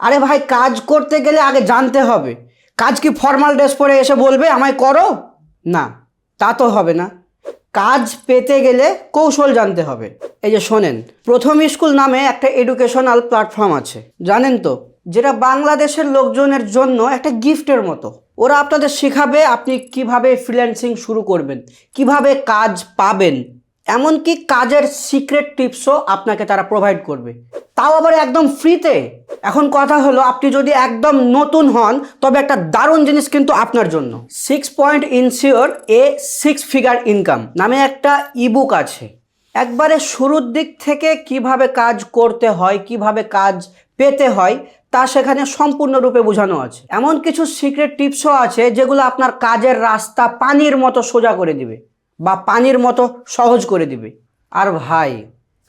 আরে ভাই, কাজ করতে গেলে আগে জানতে হবে। কাজ কি ফর্মাল ড্রেস পরে এসে বলবে আমায় করো? না, তা তো হবে না। কাজ পেতে গেলে কৌশল জানতে হবে। এই যে শোনেন, প্রথম স্কুল নামে একটা এডুকেশনাল প্ল্যাটফর্ম আছে, জানেন তো? যেটা বাংলাদেশের লোকজনের জন্য একটা গিফটের মতো। ওরা আপনাদের শেখাবে আপনি কিভাবে ফ্রিল্যান্সিং শুরু করবেন, কিভাবে কাজ পাবেন, এমনকি কাজের সিক্রেট টিপসও আপনাকে তারা প্রোভাইড করবে, তাও আবার একদম ফ্রিতে। এখন কথা হলো, আপনি যদি একদম নতুন হন তবে একটা দারুণ জিনিস কিন্তু আপনার জন্য। 6 পয়েন্ট ইনসিওর এ 6 ফিগার ইনকাম নামে একটা ইবুক আছে। একবারে শুরুর দিক থেকে কিভাবে কাজ করতে হয়, কিভাবে কাজ পেতে হয় তা সেখানে সম্পূর্ণরূপে বোঝানো আছে। এমন কিছু সিক্রেট টিপসও আছে যেগুলো আপনার কাজের রাস্তা পানির মতো সোজা করে দিবে বা পানির মতো সহজ করে দিবে। আর ভাই,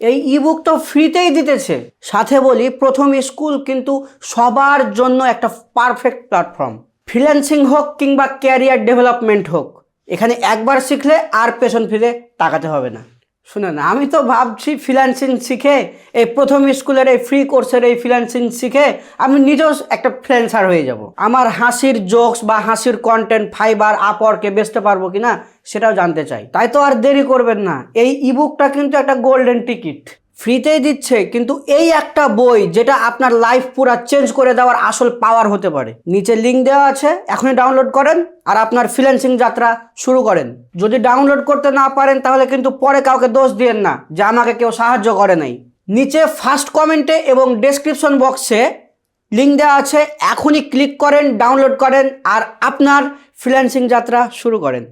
এই ইবুক তো ফ্রিতেই দিতেছে। সাথে বলি, প্রথম স্কুল কিন্তু সবার জন্য একটা পারফেক্ট প্ল্যাটফর্ম। ফ্রিল্যান্সিং হোক কিংবা ক্যারিয়ার ডেভেলপমেন্ট হোক, এখানে একবার শিখলে আর পেছন ফিরে তাকাতে হবে না। শুনে না, আমি তো ভাবছি ফ্রিল্যান্সিং শিখে, এই প্রথম স্কুলের এই ফ্রি কোর্সের এই ফ্রিল্যান্সিং শিখে আমি নিজেও একটা ফ্রিল্যান্সার হয়ে যাব। আমার হাসির জোকস বা হাসির কন্টেন্ট ফাইবার আপওয়ার্কে বেচতে পারবো কিনা সেটাও জানতে চাই। তাই তো আর দেরি করবেন না, এই ইবুকটা কিন্তু একটা গোল্ডেন টিকিট। ফ্রিতেই দিচ্ছে, কিন্তু এই একটা বই যেটা আপনার লাইফ পুরো চেঞ্জ করে দেওয়ার আসল পাওয়ার হতে পারে। নিচে লিঙ্ক দেওয়া আছে, এখনই ডাউনলোড করেন আর আপনার ফ্রিল্যান্সিং যাত্রা শুরু করেন। যদি ডাউনলোড করতে না পারেন তাহলে কিন্তু পরে কাউকে দোষ দিয়েন না যে আমাকে কেউ সাহায্য করে নাই। নিচে ফার্স্ট কমেন্টে এবং ডেসক্রিপশন বক্সে লিঙ্ক দেওয়া আছে, এখনই ক্লিক করেন, ডাউনলোড করেন আর আপনার ফ্রিল্যান্সিং যাত্রা শুরু করেন।